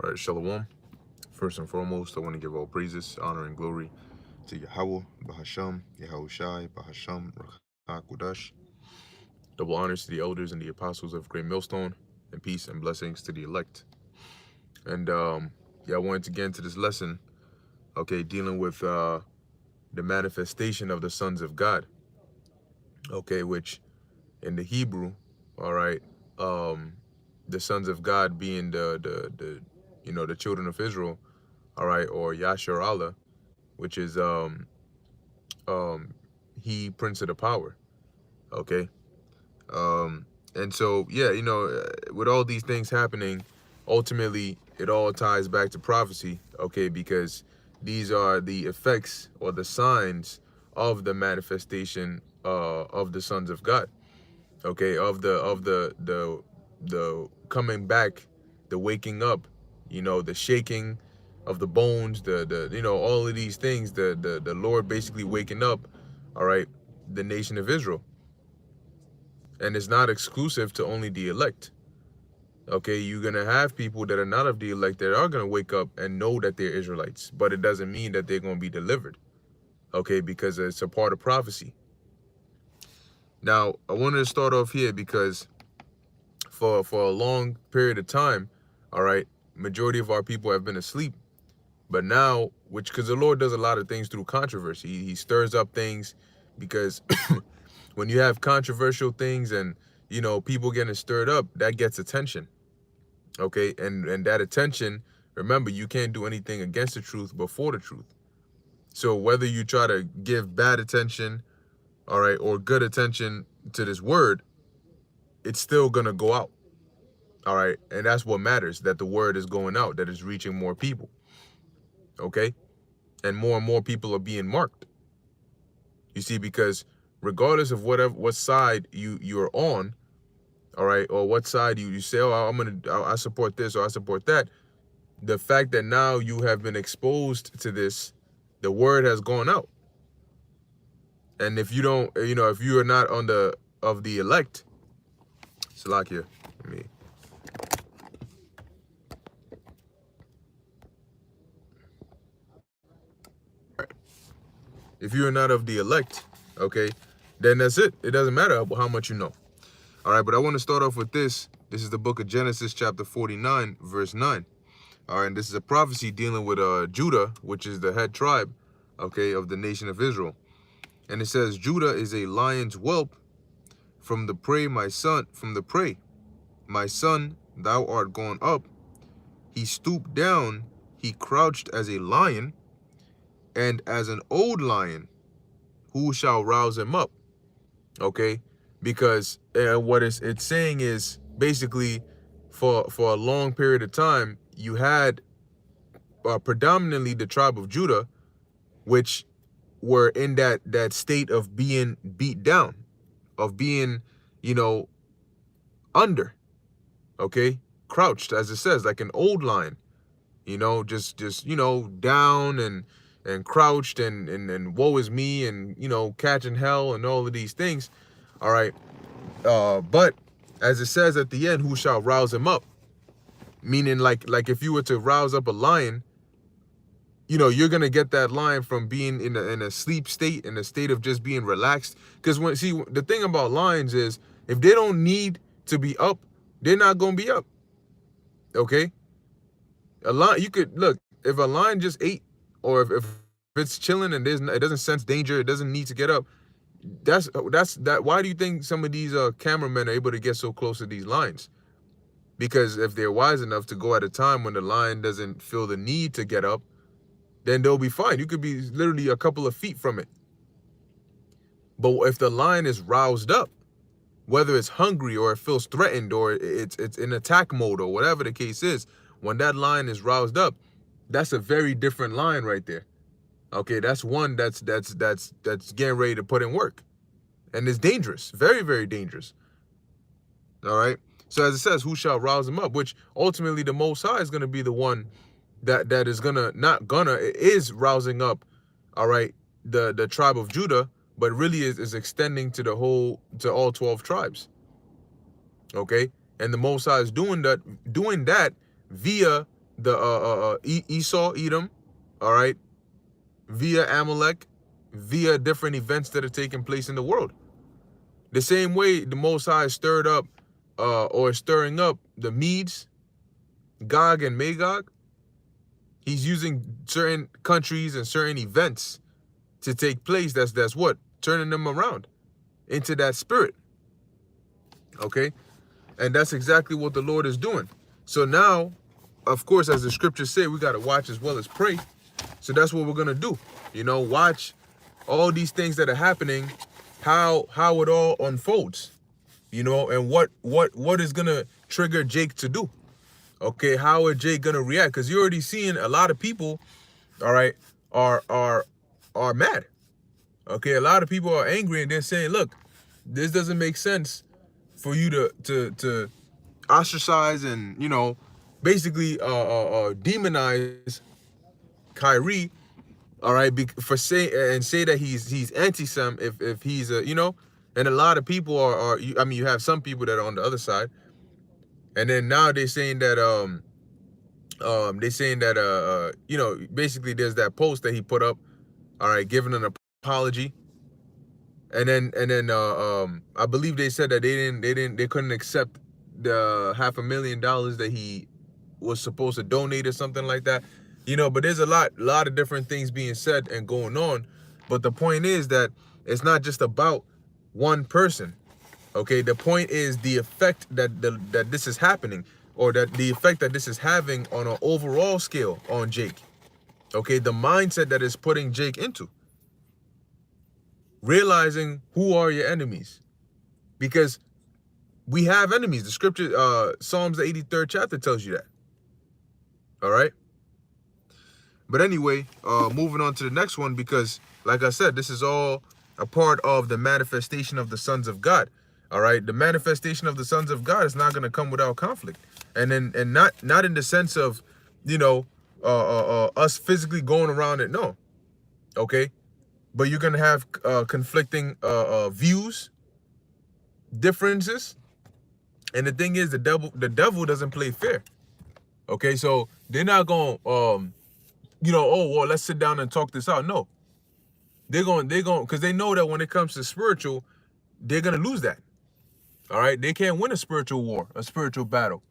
All right, Shalom. First and foremost, I want to give all praises, honor, and glory to Yahweh, Bahasham, Yahushai, Bahasham, Rachakudash. Double honors to the elders and the apostles of Great Millstone, and peace and blessings to the elect. And yeah, I wanted to get into this lesson, okay, dealing with the manifestation of the sons of God, okay, which in the Hebrew, all right, the sons of God being the the children of Israel, all right, or Yashar Allah, which is um he prince of the power, okay. And so yeah, with all these things happening, ultimately it all ties back to prophecy, okay, because these are the effects or the signs of the manifestation of the sons of God, okay, of the coming back, the waking up, the shaking of the bones, the all of these things, the Lord basically waking up, all right, the nation of Israel. And it's not exclusive to only the elect. Okay, you're gonna have people that are not of the elect that are gonna wake up and know that they're Israelites, but it doesn't mean that they're gonna be delivered. Okay, because it's a part of prophecy. Now, I wanted to start off here because for a long period of time, all right, majority of our people have been asleep. But now, because the Lord does a lot of things through controversy, he stirs up things, because when you have controversial things and people getting stirred up, that gets attention. Okay, and that attention, remember, you can't do anything against the truth before the truth. So whether you try to give bad attention, all right, or good attention to this word, it's still gonna go out. All right, and that's what matters, that the word is going out, that it's reaching more people. Okay, and more people are being marked. You see, because regardless of what side you're on, all right, or what side you say, oh, I support this or I support that, the fact that now you have been exposed to this, the word has gone out. And if you don't, if you are not on of the elect, Salakia, I mean, if you are not of the elect, okay, then that's it. It doesn't matter how much you know. All right, but I want to start off with this. This is the book of Genesis, chapter 49, verse 9. All right, and this is a prophecy dealing with Judah, which is the head tribe, okay, of the nation of Israel. And it says, Judah is a lion's whelp, from the prey, my son, from the prey. My son, thou art gone up. He stooped down, he crouched as a lion, and as an old lion, who shall rouse him up? Okay, because what it's saying is basically, for a long period of time, you had predominantly the tribe of Judah, which were in that state of being beat down, of being, under, okay, crouched, as it says, like an old lion, just down and crouched and woe is me, and catching hell and all of these things. All right, but as it says at the end, who shall rouse him up? Meaning, like if you were to rouse up a lion, you're gonna get that lion from being in a sleep state, in a state of just being relaxed. Because the thing about lions is, if they don't need to be up, they're not gonna be up. Okay, a lion, you could look, if a lion just ate, or if it's chilling and it doesn't sense danger, it doesn't need to get up. That's that. Why do you think some of these cameramen are able to get so close to these lions? Because if they're wise enough to go at a time when the lion doesn't feel the need to get up, then they'll be fine. You could be literally a couple of feet from it. But if the lion is roused up, whether it's hungry or it feels threatened or it's in attack mode or whatever the case is, when that lion is roused up, that's a very different lion right there. Okay, that's one that's getting ready to put in work. And it's dangerous, very, very dangerous. All right. So as it says, who shall rouse him up? Which ultimately the Most High is going to be the one that is is rousing up, all right, the tribe of Judah, but really is extending to all 12 tribes. Okay, and the Most High is doing that via Esau, Edom, all right, via Amalek, via different events that are taking place in the world. The same way the Most High stirred up, or stirring up the Medes, Gog and Magog. He's using certain countries and certain events to take place. That's what? Turning them around into that spirit. Okay? And that's exactly what the Lord is doing. So now, of course, as the scriptures say, we got to watch as well as pray. So that's what we're going to do. You know, watch all these things that are happening, how it all unfolds, you know, and what is going to trigger Jake to do. Okay, how are Jake going to react? Because you're already seeing a lot of people, all right, are mad. Okay, a lot of people are angry and they're saying, look, this doesn't make sense for you to ostracize and, you know, basically demonize Kyrie, all right, for say that he's anti-Sem if he's a, you know, and a lot of people are I mean, you have some people that are on the other side, and then now they're saying that you know, basically there's that post that he put up, all right, giving an apology. And then I believe they said that they couldn't accept the $500,000 that he was supposed to donate or something like that, you know. But there's a lot of different things being said and going on. But the point is that it's not just about one person. Okay, the point is the effect that this is happening, or that the effect that this is having on an overall scale on Jake. Okay, the mindset that is putting Jake into. Realizing who are your enemies, because we have enemies. The scripture, Psalms the 83rd chapter tells you that. All right. But anyway, moving on to the next one, because like I said, this is all a part of the manifestation of the sons of God. All right. The manifestation of the sons of God is not going to come without conflict, and not in the sense of, you know, us physically going around it. No. Okay. But you're going to have conflicting views, differences. And the thing is, the devil doesn't play fair. Okay, so they're not going to, you know, oh, well, let's sit down and talk this out. No. They're going, because they know that when it comes to spiritual, they're going to lose that. All right, they can't win a spiritual war, a spiritual battle.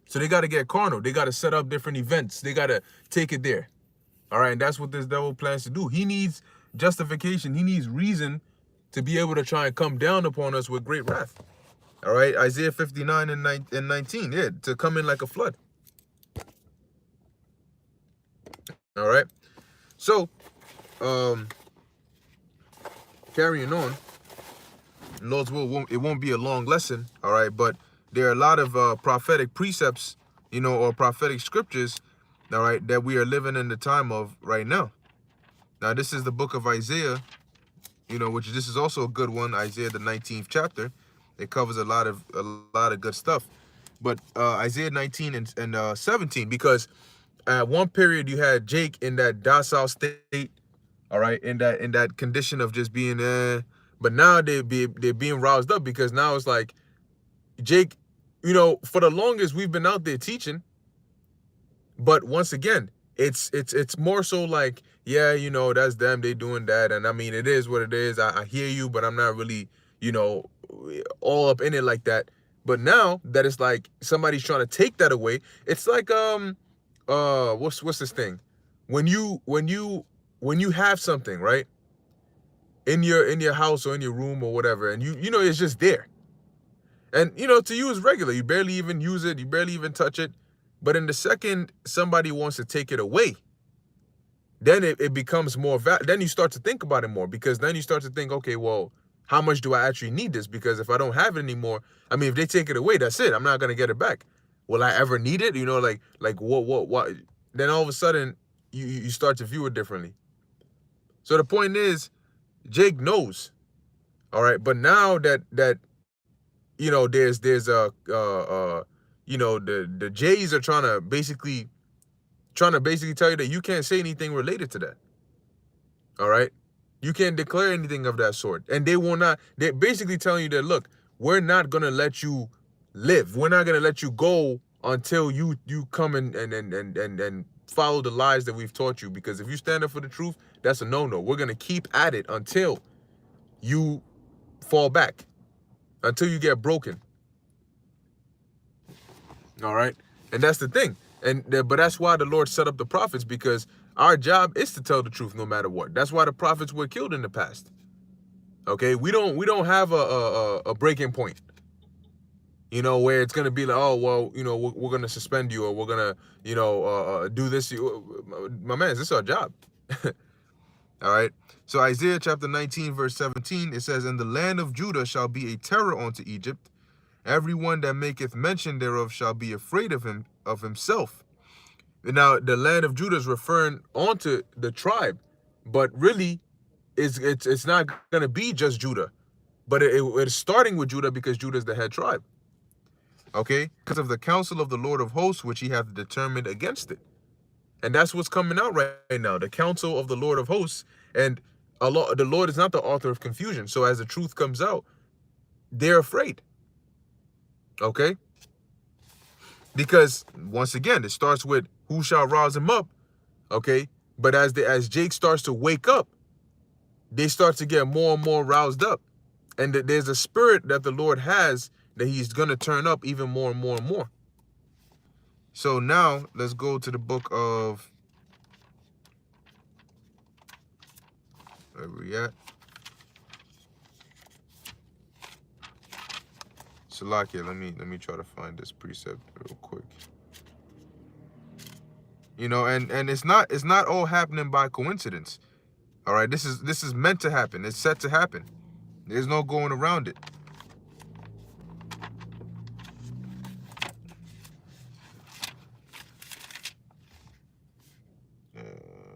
So they got to get carnal. They got to set up different events. They got to take it there. All right, and that's what this devil plans to do. He needs justification. He needs reason to be able to try and come down upon us with great wrath. All right, Isaiah 59 and 19, yeah, to come in like a flood. All right, so carrying on, Lord's will, it won't be a long lesson. All right, but there are a lot of prophetic precepts, you know, or prophetic scriptures, all right, that we are living in the time of right now. Now, this is the book of Isaiah, you know, which this is also a good one, Isaiah the 19th chapter. It covers a lot of good stuff. But Isaiah 19 and 17, because at one period you had Jake in that docile state, all right, in that condition of just being but now they're being roused up, because now it's like Jake, you know, for the longest we've been out there teaching, but once again, it's more so like, yeah, you know, that's them, they doing that, and I mean, it is what it is. I hear you, but I'm not really, you know, all up in it like that. But now that it's like somebody's trying to take that away, it's like what's this thing? When you have something, right, in your house or in your room or whatever, and you know it's just there, and you know, to you it's regular, you barely even use it, you barely even touch it, but in the second somebody wants to take it away, then it becomes more then you start to think about it more, because then you start to think, okay, well, how much do I actually need this? Because if I don't have it anymore, I mean, if they take it away, that's it, I'm not gonna get it back. Will I ever need it? You know, like what? Then all of a sudden you start to view it differently. So the point is, Jake knows, all right. But now that you know, there's you know, the Jays are trying to basically tell you that you can't say anything related to that. All right, you can't declare anything of that sort, and they will not. They're basically telling you that, look, we're not gonna let you live. We're not gonna let you go until you come and follow the lies that we've taught you. Because if you stand up for the truth, that's a no-no. We're going to keep at it until you fall back, until you get broken. All right? And that's the thing. But that's why the Lord set up the prophets, because our job is to tell the truth no matter what. That's why the prophets were killed in the past. Okay? We don't have a breaking point. You know, where it's going to be like, oh, well, you know, we're going to suspend you, or we're going to, you know, do this. My man, this is our job. All right. So Isaiah chapter 19, verse 17, it says, "And the land of Judah shall be a terror unto Egypt. Everyone that maketh mention thereof shall be afraid of himself." And now, the land of Judah is referring onto the tribe, but really, it's not going to be just Judah, but it's starting with Judah, because Judah is the head tribe. Okay, because of the counsel of the Lord of hosts, which he hath determined against it. And that's what's coming out right now, the counsel of the Lord of hosts. And the Lord is not the author of confusion. So as the truth comes out, they're afraid. Okay? Because, once again, it starts with who shall rouse him up. Okay? But as Jake starts to wake up, they start to get more and more roused up. And there's a spirit that the Lord has that he's going to turn up even more and more and more. So now let's go to the book of, where we at? Salakia, let me try to find this precept real quick. You know, and it's not all happening by coincidence. All right, this is meant to happen. It's set to happen. There's no going around it.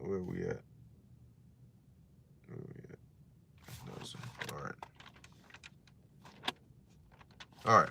Where we at? All right.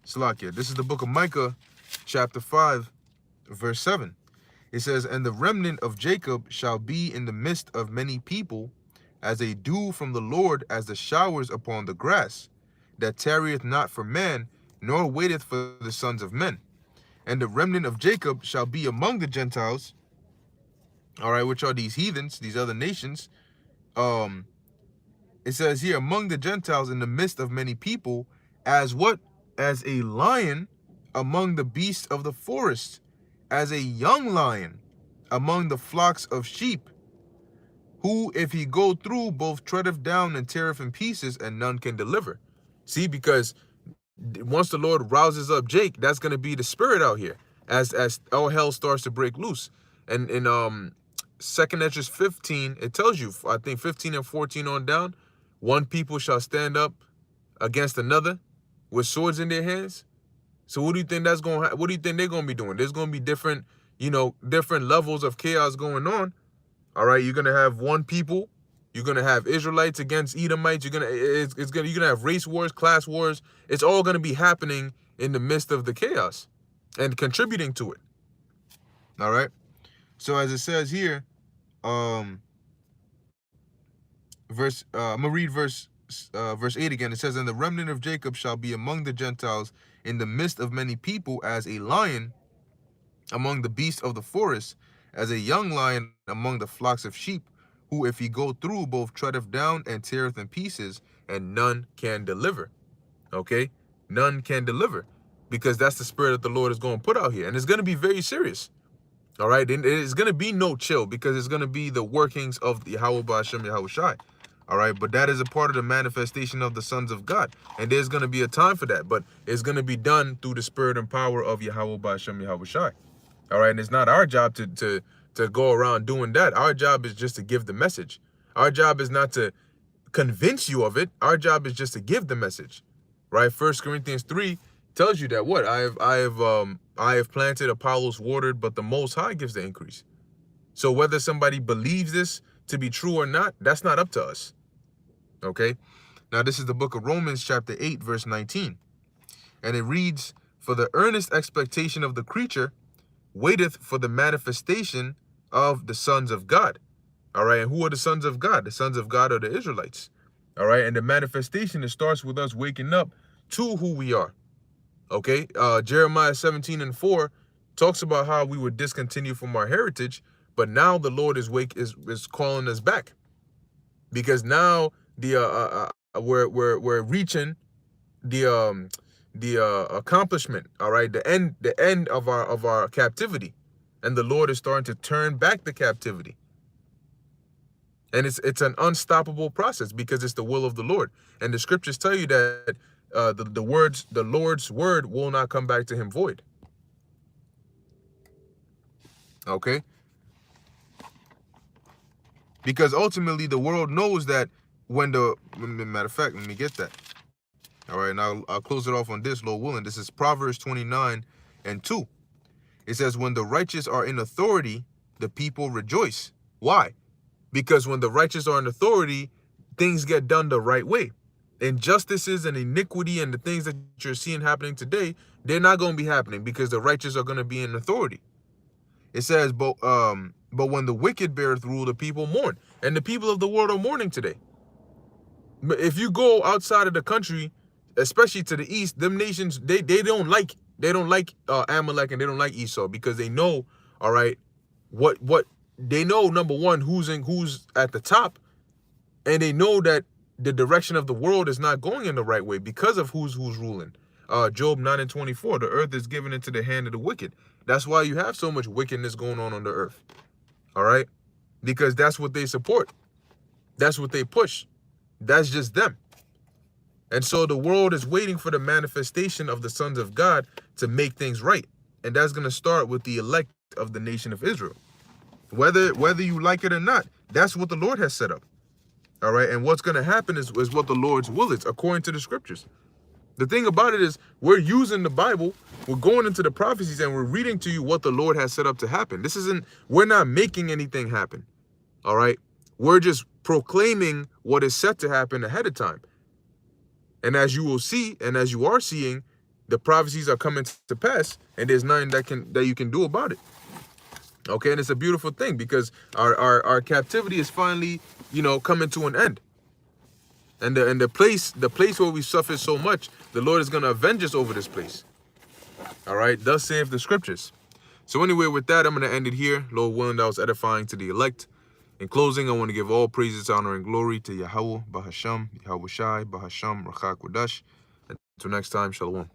Salakia. This is the book of Micah, chapter 5, verse 7. It says, "And the remnant of Jacob shall be in the midst of many people, as a dew from the Lord, as the showers upon the grass, that tarrieth not for man, nor waiteth for the sons of men. And the remnant of Jacob shall be among the Gentiles," all right, which are these heathens, these other nations. It says here, "among the Gentiles, in the midst of many people, as what? As a lion among the beasts of the forest, as a young lion among the flocks of sheep, who, if he go through, both treadeth down and teareth in pieces, and none can deliver." See, because once the Lord rouses up Jake, that's going to be the spirit out here, as all hell starts to break loose. And in 2 Esdras 15, it tells you, I think 15 and 14 on down, one people shall stand up against another with swords in their hands. So what do you think that's going? What do you think they're going to be doing? There's going to be different, you know, different levels of chaos going on. All right, you're going to have one people. You're going to have Israelites against Edomites. You're going to have race wars, class wars. It's all going to be happening in the midst of the chaos and contributing to it. All right. So as it says here, I'm gonna read verse 8 again. It says, "And the remnant of Jacob shall be among the Gentiles, in the midst of many people, as a lion among the beasts of the forest, as a young lion among the flocks of sheep, who, if he go through, both treadeth down and teareth in pieces, and none can deliver." Okay? None can deliver, because that's the spirit that the Lord is going to put out here. And it's going to be very serious. All right? And it's going to be no chill, because it's going to be the workings of the Yahweh Ba'ashem Yahushai. All right? But that is a part of the manifestation of the sons of God. And there's going to be a time for that. But it's going to be done through the spirit and power of Yahweh Ba'ashem Yahushai. All right? And it's not our job to go around doing that. Our job is just to give the message. Our job is not to convince you of it. Our job is just to give the message. Right? 1 Corinthians 3 tells you that what? I have planted, Apollos watered, but the Most High gives the increase. So whether somebody believes this to be true or not, that's not up to us. Okay? Now this is the book of Romans chapter 8, verse 19. And it reads, "For the earnest expectation of the creature waiteth for the manifestation of the sons of God." All right, and who are the sons of God? The sons of God are the Israelites. All right, and the manifestation, it starts with us waking up to who we are. Okay, Jeremiah 17:4 talks about how we were discontinued from our heritage, but now the Lord is calling us back, because now we're reaching the accomplishment. All right, the end of our captivity, and the Lord is starting to turn back the captivity, and it's an unstoppable process because it's the will of the Lord, and the scriptures tell you that the Lord's word will not come back to him void. Okay, because ultimately the world knows that matter of fact, let me get that. All right, now I'll close it off on this, Lord willing. This is Proverbs 29:2. It says, when the righteous are in authority, the people rejoice. Why? Because when the righteous are in authority, things get done the right way. Injustices and iniquity and the things that you're seeing happening today, they're not going to be happening because the righteous are going to be in authority. It says, but when the wicked beareth rule, the people mourn. And the people of the world are mourning today. If you go outside of the country, especially to the east, them nations, they don't like Amalek, and they don't like Esau, because they know, all right, what they know, number one, who's at the top, and they know that the direction of the world is not going in the right way because of who's ruling. Job 9:24, the earth is given into the hand of the wicked. That's why you have so much wickedness going on the earth. All right, because that's what they support. That's what they push. That's just them. And so the world is waiting for the manifestation of the sons of God to make things right. And that's going to start with the elect of the nation of Israel. Whether you like it or not, that's what the Lord has set up. All right. And what's going to happen is what the Lord's will is, according to the scriptures. The thing about it is, we're using the Bible, we're going into the prophecies, and we're reading to you what the Lord has set up to happen. We're not making anything happen. All right. We're just proclaiming what is set to happen ahead of time. And as you will see, and as you are seeing, the prophecies are coming to pass, and there's nothing that you can do about it. Okay, and it's a beautiful thing, because our captivity is finally, coming to an end. And the place where we suffered so much, the Lord is going to avenge us over this place. All right, thus saith the scriptures. So anyway, with that, I'm going to end it here. Lord willing, that was edifying to the elect. In closing, I want to give all praises, honor, and glory to Yahweh, Bahasham, Yahweh Shai, Bahasham, Rachak Wadash. Until next time, Shalom.